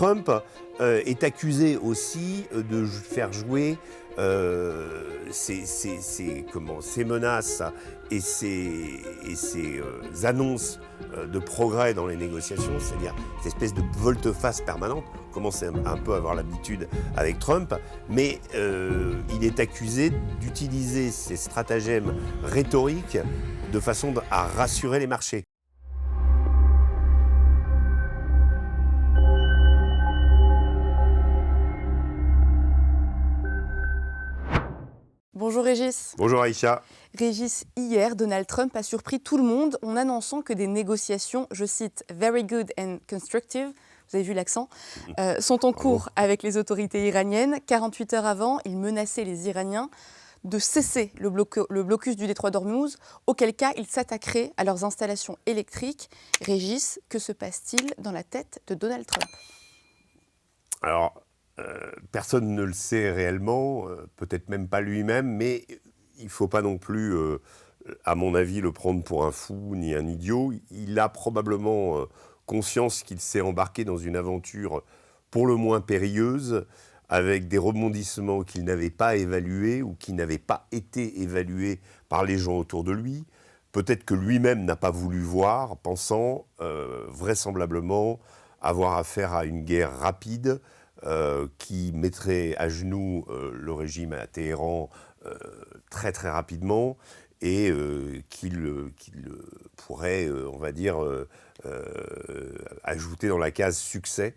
Trump est accusé aussi de faire jouer ses menaces et ses annonces de progrès dans les négociations, c'est-à-dire cette espèce de volte-face permanente. On commence un peu à avoir l'habitude avec Trump, mais il est accusé d'utiliser ces stratagèmes rhétoriques de façon à rassurer les marchés. Bonjour Régis. Bonjour Aïcha. Régis, hier, Donald Trump a surpris tout le monde en annonçant que des négociations, je cite, « very good and constructive », vous avez vu l'accent, sont en cours avec les autorités iraniennes. 48 heures avant, il menaçait les Iraniens de cesser le blocus du détroit d'Ormuz, auquel cas il s'attaquerait à leurs installations électriques. Régis, que se passe-t-il dans la tête de Donald Trump ? Alors, personne ne le sait réellement, peut-être même pas lui-même, mais il ne faut pas non plus, à mon avis, le prendre pour un fou ni un idiot. Il a probablement conscience qu'il s'est embarqué dans une aventure pour le moins périlleuse, avec des rebondissements qu'il n'avait pas évalués ou qui n'avaient pas été évalués par les gens autour de lui. Peut-être que lui-même n'a pas voulu voir, pensant vraisemblablement avoir affaire à une guerre rapide, qui mettrait à genoux le régime à Téhéran très très rapidement et qu'il pourrait, on va dire, ajouter dans la case succès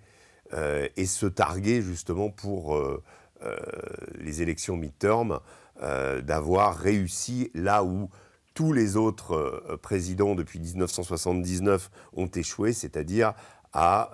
et se targuer justement pour les élections mid-term d'avoir réussi là où tous les autres présidents depuis 1979 ont échoué, c'est-à-dire à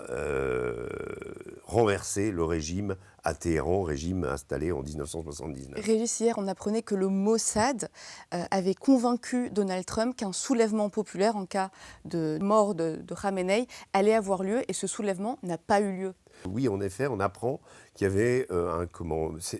renverser le régime à Téhéran, régime installé en 1979. Régis, hier, on apprenait que le Mossad avait convaincu Donald Trump qu'un soulèvement populaire en cas de mort de Khamenei allait avoir lieu et ce soulèvement n'a pas eu lieu. Oui, en effet, on apprend qu'il y avait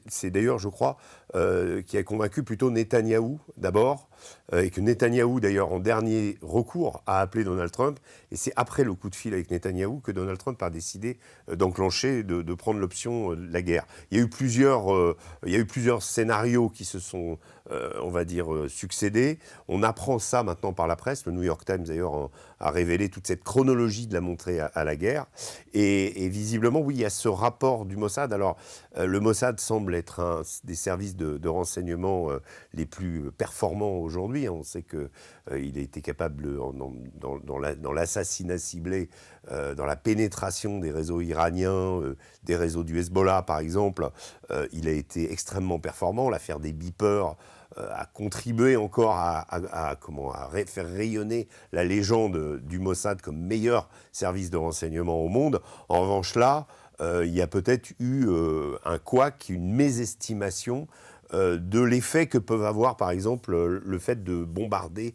c'est d'ailleurs, je crois, qui a convaincu plutôt Netanyahou d'abord, et que Netanyahou, d'ailleurs, en dernier recours, a appelé Donald Trump. Et c'est après le coup de fil avec Netanyahou que Donald Trump a décidé d'enclencher, de prendre l'option de la guerre. Il y a eu plusieurs scénarios qui se sont, on va dire, succédés. On apprend ça maintenant par la presse. Le New York Times, d'ailleurs, a révélé toute cette chronologie de la montée à la guerre. Et visiblement, oui, il y a ce rapport du Mossad. Alors, le Mossad semble être un des services de renseignement les plus performants aujourd'hui. On sait qu'il a été capable, dans l'assassinat ciblé, dans la pénétration des réseaux iraniens, des réseaux du Hezbollah, par exemple, il a été extrêmement performant. L'affaire des beepers a contribué encore à faire rayonner la légende du Mossad comme meilleur service de renseignement au monde. En revanche, là, il y a peut-être eu un couac, une mésestimation de l'effet que peuvent avoir, par exemple, le fait de bombarder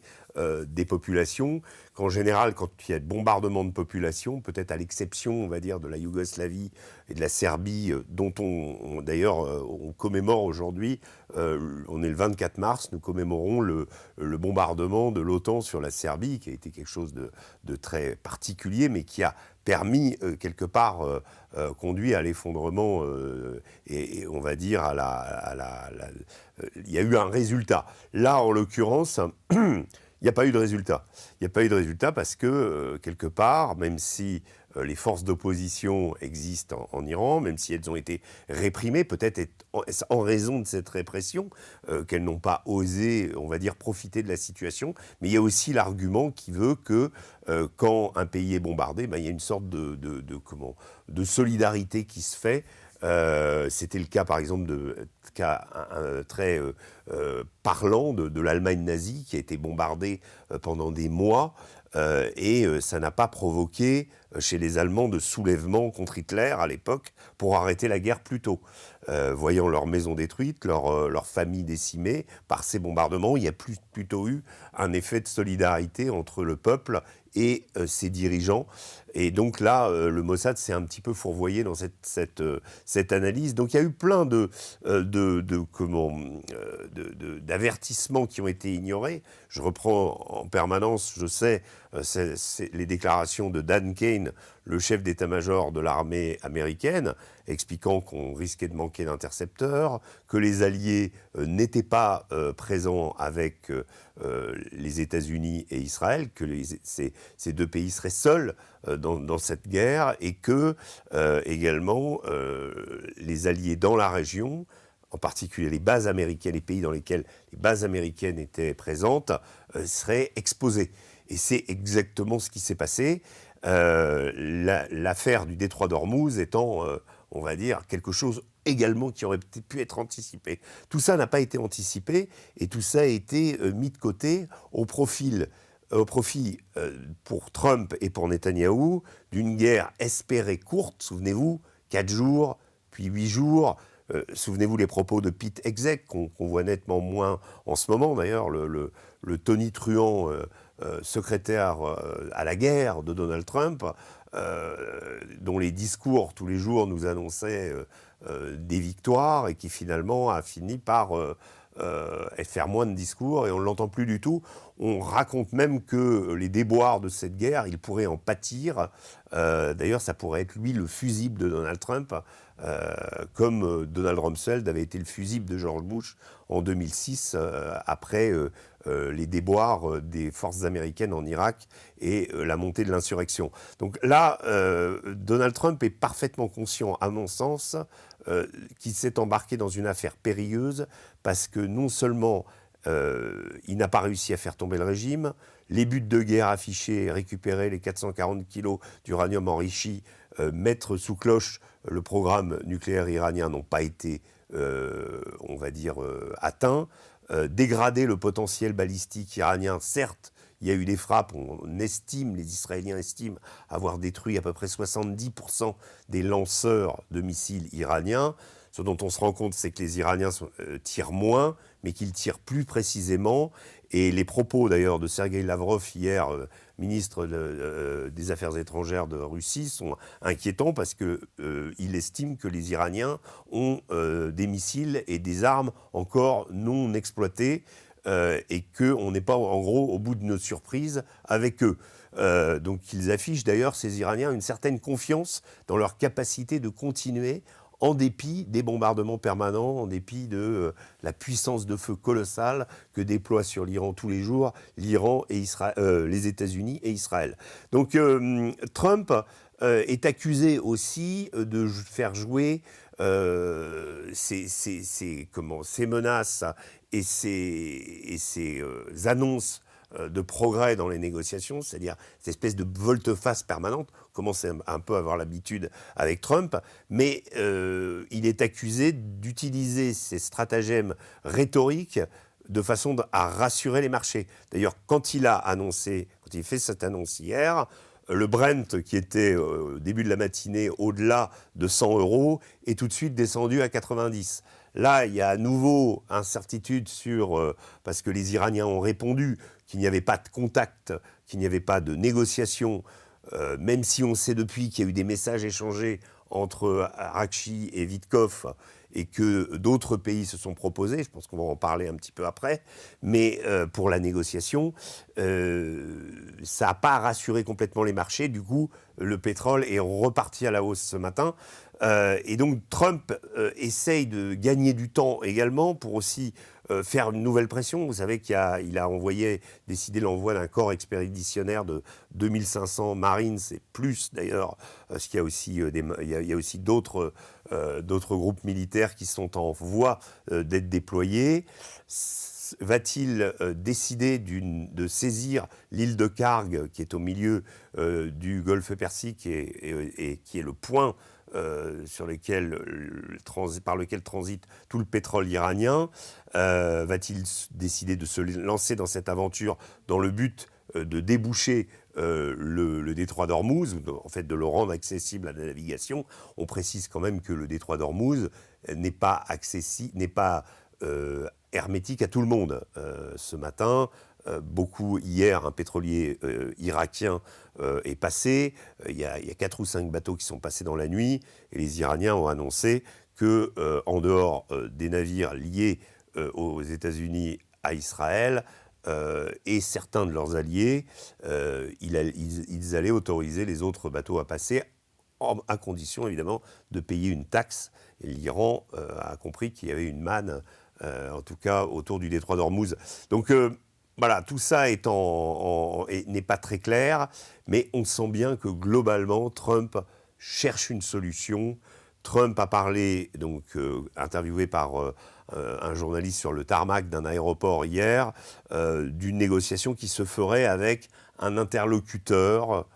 des populations, qu'en général, quand il y a de bombardement de populations, peut-être à l'exception, on va dire, de la Yougoslavie et de la Serbie, dont d'ailleurs, on commémore aujourd'hui, on est le 24 mars, nous commémorons le bombardement de l'OTAN sur la Serbie, qui a été quelque chose de très particulier, mais qui a permis, quelque part, conduit à l'effondrement et on va dire, il y a eu un résultat. Là, en l'occurrence, il n'y a pas eu de résultat. Il n'y a pas eu de résultat parce que, quelque part, même si les forces d'opposition existent en Iran, même si elles ont été réprimées, peut-être en raison de cette répression, qu'elles n'ont pas osé, on va dire, profiter de la situation. Mais il y a aussi l'argument qui veut que quand un pays est bombardé, il y a une sorte de solidarité qui se fait. C'était le cas, par exemple, très parlant de l'Allemagne nazie qui a été bombardée pendant des mois et ça n'a pas provoqué chez les Allemands de soulèvement contre Hitler à l'époque pour arrêter la guerre plus tôt. Voyant leurs maisons détruites, leurs familles décimées par ces bombardements, il y a plutôt eu un effet de solidarité entre le peuple et ses dirigeants. Et donc là, le Mossad s'est un petit peu fourvoyé dans cette analyse. Donc il y a eu plein d'avertissements qui ont été ignorés. Je reprends en permanence, je sais, c'est les déclarations de Dan Kane, le chef d'état-major de l'armée américaine, expliquant qu'on risquait de manquer d'intercepteurs, que les Alliés n'étaient pas présents avec les États-Unis et Israël, que ces deux pays seraient seuls dans cette guerre, et que également les Alliés dans la région, en particulier les bases américaines, les pays dans lesquels les bases américaines étaient présentes, seraient exposés. Et c'est exactement ce qui s'est passé. L'affaire du détroit d'Ormuz étant, on va dire, quelque chose également qui aurait pu être anticipé. Tout ça n'a pas été anticipé et tout ça a été mis de côté au profit pour Trump et pour Netanyahou d'une guerre espérée courte, souvenez-vous, 4 jours, puis 8 jours. Souvenez-vous les propos de Pete Hegseth, qu'on voit nettement moins en ce moment d'ailleurs, le tonitruant secrétaire à la guerre de Donald Trump, dont les discours tous les jours nous annonçaient des victoires et qui finalement a fini par faire moins de discours et on ne l'entend plus du tout. On raconte même que les déboires de cette guerre, il pourrait en pâtir. D'ailleurs, ça pourrait être lui le fusible de Donald Trump, comme Donald Rumsfeld avait été le fusible de George Bush en 2006, après les déboires des forces américaines en Irak et la montée de l'insurrection. Donc là, Donald Trump est parfaitement conscient, à mon sens, qu'il s'est embarqué dans une affaire périlleuse parce que non seulement il n'a pas réussi à faire tomber le régime, les buts de guerre affichés, récupérer les 440 kilos d'uranium enrichi, mettre sous cloche le programme nucléaire iranien n'ont pas été, on va dire, atteints. Dégrader le potentiel balistique iranien, certes, il y a eu des frappes, les Israéliens estiment avoir détruit à peu près 70% des lanceurs de missiles iraniens. Ce dont on se rend compte, c'est que les Iraniens tirent moins, mais qu'ils tirent plus précisément. Et les propos d'ailleurs de Sergueï Lavrov hier, ministre des Affaires étrangères de Russie, sont inquiétants parce qu'il estime que les Iraniens ont des missiles et des armes encore non exploitées et qu'on n'est pas en gros au bout de nos surprises avec eux. Donc ils affichent d'ailleurs, ces Iraniens, une certaine confiance dans leur capacité de continuer en dépit des bombardements permanents, en dépit de la puissance de feu colossale que déploient sur l'Iran tous les jours l'Iran et les États-Unis et Israël. Donc Trump est accusé aussi de faire jouer ces menaces et ces annonces de progrès dans les négociations, c'est-à-dire cette espèce de volte-face permanente. On commence un peu à avoir l'habitude avec Trump, mais il est accusé d'utiliser ces stratagèmes rhétoriques de façon à rassurer les marchés. D'ailleurs, quand il fait cette annonce hier, le Brent, qui était au début de la matinée au-delà de 100 €, est tout de suite descendu à 90. Là, il y a à nouveau incertitude parce que les Iraniens ont répondu qu'il n'y avait pas de contact, qu'il n'y avait pas de négociation, même si on sait depuis qu'il y a eu des messages échangés entre Araghchi et Witkoff et que d'autres pays se sont proposés, je pense qu'on va en parler un petit peu après, mais pour la négociation, ça n'a pas rassuré complètement les marchés. Du coup, le pétrole est reparti à la hausse ce matin. Et donc Trump essaye de gagner du temps également pour aussi faire une nouvelle pression. Vous savez qu'il a décidé l'envoi d'un corps expéditionnaire de 2500 Marines, et plus d'ailleurs, parce qu'il y a aussi, il y a aussi d'autres groupes militaires qui sont en voie d'être déployés. Va-t-il décider de saisir l'île de Karg, qui est au milieu du golfe Persique et qui est le point par lequel transite tout le pétrole iranien? Va-t-il décider de se lancer dans cette aventure dans le but de déboucher le détroit d'Ormuz, en fait de le rendre accessible à la navigation? On précise quand même que le détroit d'Ormuz n'est pas hermétique à tout le monde. Ce matin, beaucoup hier, un pétrolier irakien est passé. Il y a 4 ou 5 bateaux qui sont passés dans la nuit et les Iraniens ont annoncé que, en dehors des navires liés aux États-Unis à Israël et certains de leurs alliés, ils allaient autoriser les autres bateaux à passer, à condition évidemment de payer une taxe. Et l'Iran a compris qu'il y avait une manne, en tout cas autour du détroit d'Ormuz. Donc voilà, tout ça n'est pas très clair, mais on sent bien que globalement, Trump cherche une solution. Trump a parlé, donc interviewé par un journaliste sur le tarmac d'un aéroport hier, d'une négociation qui se ferait avec un interlocuteur.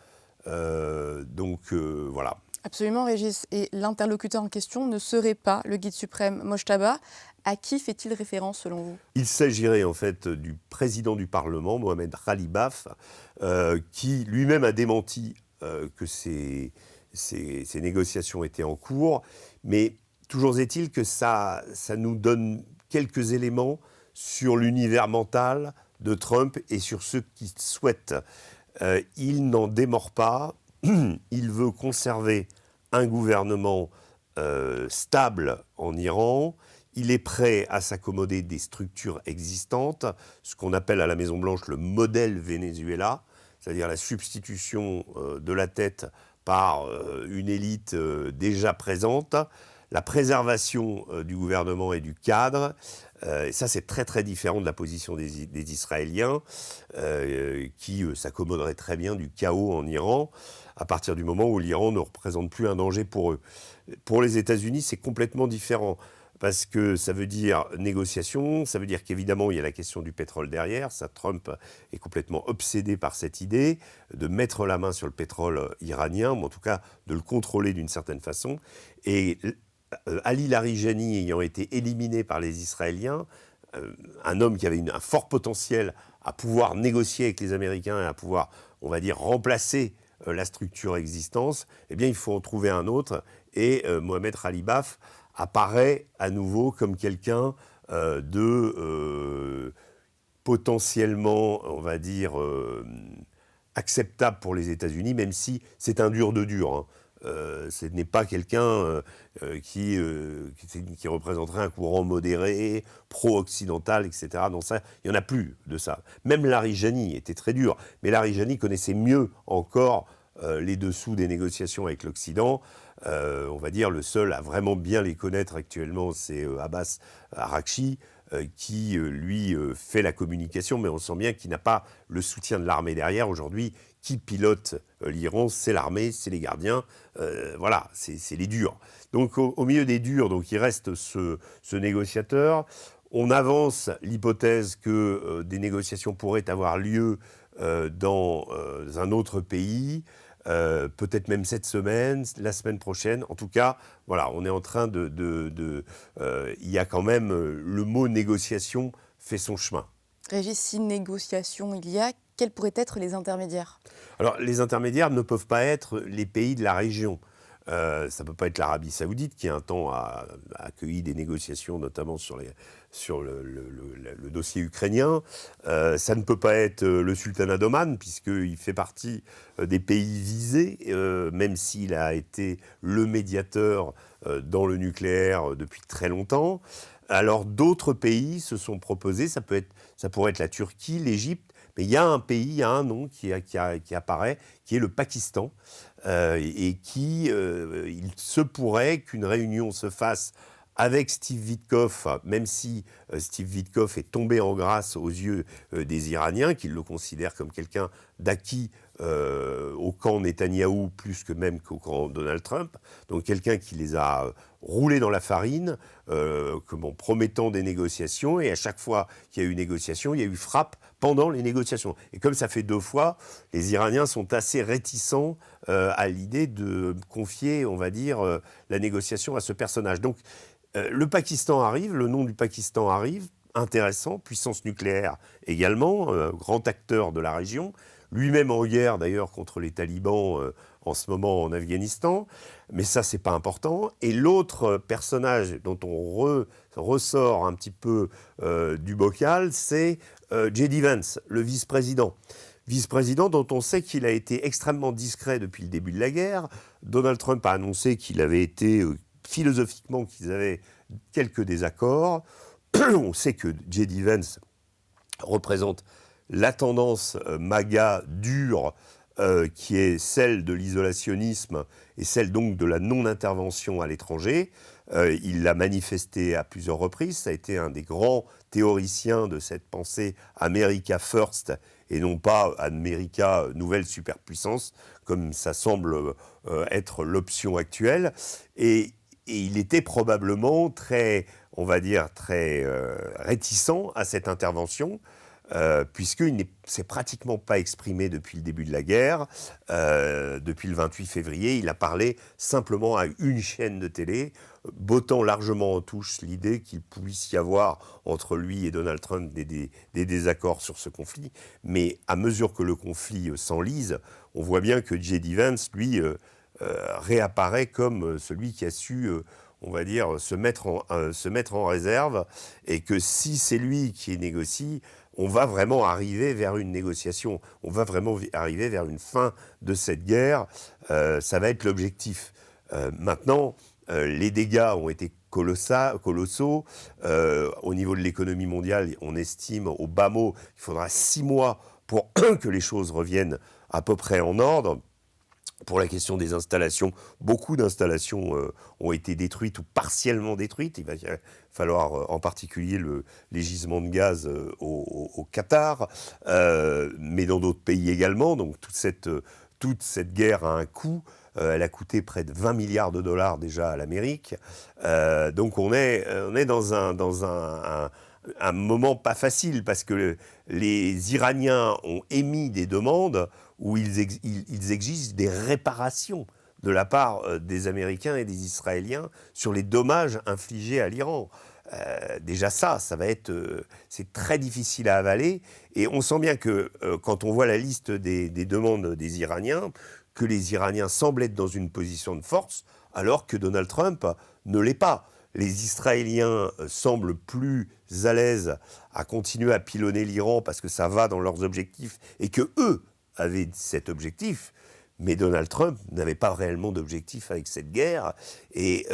Voilà. Absolument, Régis. Et l'interlocuteur en question ne serait pas le guide suprême Mojtaba. À qui fait-il référence selon vous ? Il s'agirait en fait du président du Parlement, Mohamed Khalibaf, qui lui-même a démenti que ces négociations étaient en cours. Mais toujours est-il que ça nous donne quelques éléments sur l'univers mental de Trump et sur ceux qu'il souhaite. Il n'en démord pas. Il veut conserver un gouvernement stable en Iran. Il est prêt à s'accommoder des structures existantes, ce qu'on appelle à la Maison-Blanche le modèle Venezuela, c'est-à-dire la substitution de la tête par une élite déjà présente, la préservation du gouvernement et du cadre. Et ça, c'est très très différent de la position des Israéliens, qui s'accommoderaient très bien du chaos en Iran, à partir du moment où l'Iran ne représente plus un danger pour eux. Pour les États-Unis, c'est complètement différent. Parce que ça veut dire négociation, ça veut dire qu'évidemment il y a la question du pétrole derrière. Ça, Trump est complètement obsédé par cette idée de mettre la main sur le pétrole iranien, ou en tout cas de le contrôler d'une certaine façon. Et Ali Larijani ayant été éliminé par les Israéliens, un homme qui avait un fort potentiel à pouvoir négocier avec les Américains et à pouvoir, on va dire, remplacer la structure existante, eh bien il faut en trouver un autre. Et Mohamed Khalibaf apparaît à nouveau comme quelqu'un de potentiellement, on va dire, acceptable pour les États-Unis, même si c'est un dur de dur. Hein. Ce n'est pas quelqu'un qui représenterait un courant modéré, pro-occidental, etc. Non, ça, il n'y en a plus de ça. Même Larijani était très dur, mais Larijani connaissait mieux encore les dessous des négociations avec l'Occident. On va dire le seul à vraiment bien les connaître actuellement, c'est Abbas Araghchi, qui, lui, fait la communication, mais on sent bien qu'il n'a pas le soutien de l'armée derrière. Aujourd'hui, qui pilote l'Iran, c'est l'armée, c'est les gardiens, voilà, c'est les durs. Donc au milieu des durs, donc, il reste ce négociateur. On avance l'hypothèse que des négociations pourraient avoir lieu dans un autre pays, peut-être même cette semaine, la semaine prochaine. En tout cas, voilà, on est en train il y a quand même le mot négociation fait son chemin. Régis, si négociation il y a, quels pourraient être les intermédiaires ? Alors, les intermédiaires ne peuvent pas être les pays de la région. Ça ne peut pas être l'Arabie Saoudite qui, un temps, a accueilli des négociations, notamment sur le dossier ukrainien. Ça ne peut pas être le sultanat d'Oman, puisqu'il fait partie des pays visés, même s'il a été le médiateur dans le nucléaire depuis très longtemps. Alors, d'autres pays se sont proposés. Ça pourrait être la Turquie, l'Égypte. Mais il y a un pays, il y a un nom qui apparaît, qui est le Pakistan, et il se pourrait qu'une réunion se fasse avec Steve Witkoff, même si Steve Witkoff est tombé en grâce aux yeux des Iraniens, qui le considèrent comme quelqu'un d'acquis au camp Netanyahou, plus que même qu'au camp Donald Trump. Donc quelqu'un qui les a roulés dans la farine, promettant des négociations, et à chaque fois qu'il y a eu négociation, il y a eu frappe pendant les négociations. Et comme ça fait 2 fois, les Iraniens sont assez réticents à l'idée de confier, on va dire, la négociation à ce personnage. Donc le Pakistan arrive, le nom du Pakistan arrive, intéressant, puissance nucléaire également, grand acteur de la région, lui-même en guerre d'ailleurs contre les talibans en ce moment en Afghanistan, mais ça, c'est pas important. Et l'autre personnage dont on ressort un petit peu du bocal, c'est J.D. Vance, le vice-président. Vice-président dont on sait qu'il a été extrêmement discret depuis le début de la guerre. Donald Trump a annoncé qu'il avait été, philosophiquement, qu'ils avaient quelques désaccords. On sait que J.D. Vance représente la tendance MAGA dure, qui est celle de l'isolationnisme et celle donc de la non-intervention à l'étranger. Il l'a manifesté à plusieurs reprises. Ça a été un des grands théoriciens de cette pensée America First et non pas America nouvelle superpuissance, comme ça semble être l'option actuelle. Et il était probablement très, on va dire, très réticent à cette intervention. Puisqu'il ne s'est pratiquement pas exprimé depuis le début de la guerre. Depuis le 28 février, il a parlé simplement à une chaîne de télé, bottant largement en touche l'idée qu'il puisse y avoir entre lui et Donald Trump des désaccords sur ce conflit. Mais à mesure que le conflit s'enlise, on voit bien que J.D. Vance, lui, réapparaît comme celui qui a su... on va dire, se mettre en réserve, et que si c'est lui qui négocie, on va vraiment arriver vers une négociation, on va vraiment arriver vers une fin de cette guerre, ça va être l'objectif. Maintenant, les dégâts ont été colossaux. Au niveau de l'économie mondiale, on estime au bas mot qu'il faudra 6 mois pour que les choses reviennent à peu près en ordre. Pour la question des installations, beaucoup d'installations ont été détruites ou partiellement détruites. Il va falloir en particulier les gisements de gaz au Qatar, mais dans d'autres pays également. Donc toute cette guerre a un coût. Elle a coûté près de 20 milliards de dollars déjà à l'Amérique. Donc on est dans un moment pas facile, parce que les Iraniens ont émis des demandes où ils exigent des réparations de la part des Américains et des Israéliens sur les dommages infligés à l'Iran. Déjà ça va être... c'est très difficile à avaler. Et on sent bien que quand on voit la liste des demandes des Iraniens, que les Iraniens semblent être dans une position de force, alors que Donald Trump ne l'est pas. Les Israéliens semblent plus à l'aise à continuer à pilonner l'Iran parce que ça va dans leurs objectifs et que eux avaient cet objectif. Mais Donald Trump n'avait pas réellement d'objectif avec cette guerre et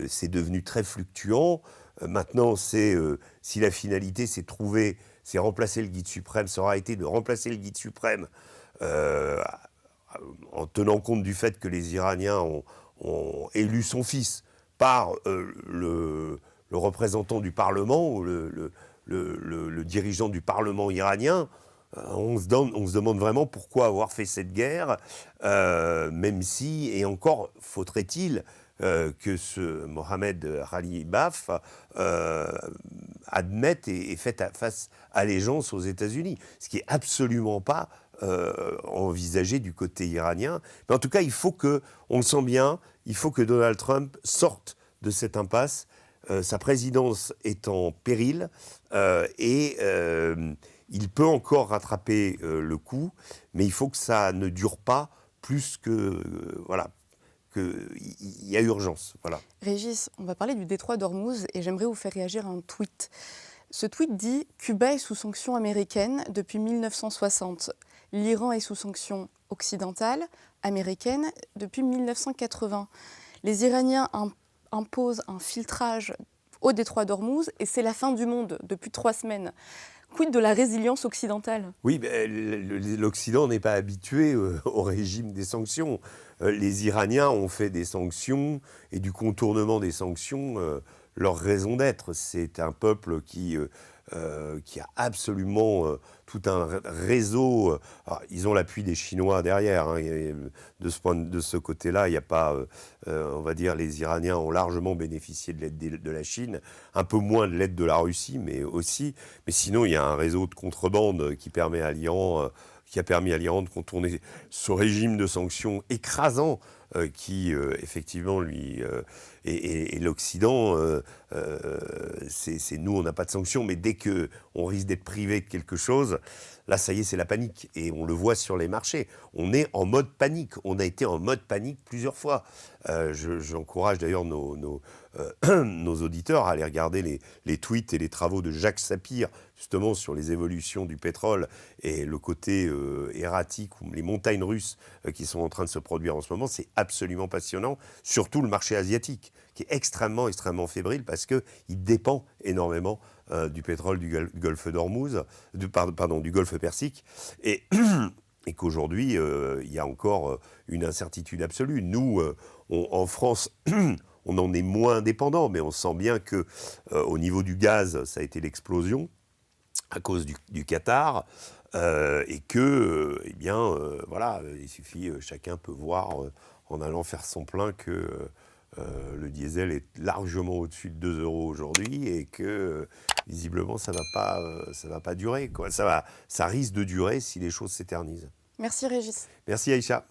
c'est devenu très fluctuant. Maintenant, si la finalité c'est remplacer le guide suprême, ça aura été de remplacer le guide suprême en tenant compte du fait que les Iraniens ont élu son fils par le représentant du Parlement ou le dirigeant du Parlement iranien. On se demande vraiment pourquoi avoir fait cette guerre, même si, et encore faudrait-il que ce Mohamed Khalibaf admette et fasse allégeance aux États-Unis, ce qui n'est absolument pas envisagé du côté iranien. Mais en tout cas, on le sent bien, il faut que Donald Trump sorte de cette impasse. Sa présidence est en péril et il peut encore rattraper le coup, mais il faut que ça ne dure pas plus que... voilà, qu'il y a urgence. Voilà. Régis, on va parler du détroit d'Ormuz et j'aimerais vous faire réagir à un tweet. Ce tweet dit « Cuba est sous sanctions américaines depuis 1960. L'Iran est sous sanctions occidentales, américaines, depuis 1980. Les Iraniens imposent un filtrage au détroit d'Ormuz et c'est la fin du monde depuis 3 semaines. » Quid de la résilience occidentale ? Oui, l'Occident n'est pas habitué au régime des sanctions. Les Iraniens ont fait des sanctions et du contournement des sanctions leur raison d'être. C'est un peuple qui a absolument tout un réseau. Alors, ils ont l'appui des Chinois derrière. Hein, de ce côté-là, il n'y a pas, on va dire, les Iraniens ont largement bénéficié de l'aide de la Chine, un peu moins de l'aide de la Russie, mais aussi. Mais sinon, il y a un réseau de contrebande qui permet à l'Iran, qui a permis à l'Iran de contourner ce régime de sanctions écrasant qui, effectivement, lui, et l'Occident, c'est nous, on n'a pas de sanctions, mais dès qu'on risque d'être privé de quelque chose, là, ça y est, c'est la panique. Et on le voit sur les marchés. On est en mode panique. On a été en mode panique plusieurs fois. J'encourage d'ailleurs nos auditeurs à aller regarder les tweets et les travaux de Jacques Sapir, justement sur les évolutions du pétrole et le côté erratique, ou les montagnes russes qui sont en train de se produire en ce moment. C'est absolument passionnant, surtout le marché asiatique, qui est extrêmement, extrêmement fébrile parce qu'il dépend énormément du pétrole du golfe d'Ormuz, du golfe Persique, et qu'aujourd'hui, il y a encore une incertitude absolue. Nous, en France, on en est moins dépendant, mais on sent bien que au niveau du gaz, ça a été l'explosion à cause du Qatar, et que, voilà, il suffit, chacun peut voir en allant faire son plein que le diesel est largement au-dessus de 2 € aujourd'hui, et que visiblement ça va pas durer, quoi. Ça risque de durer si les choses s'éternisent. Merci Régis. Merci Aïcha.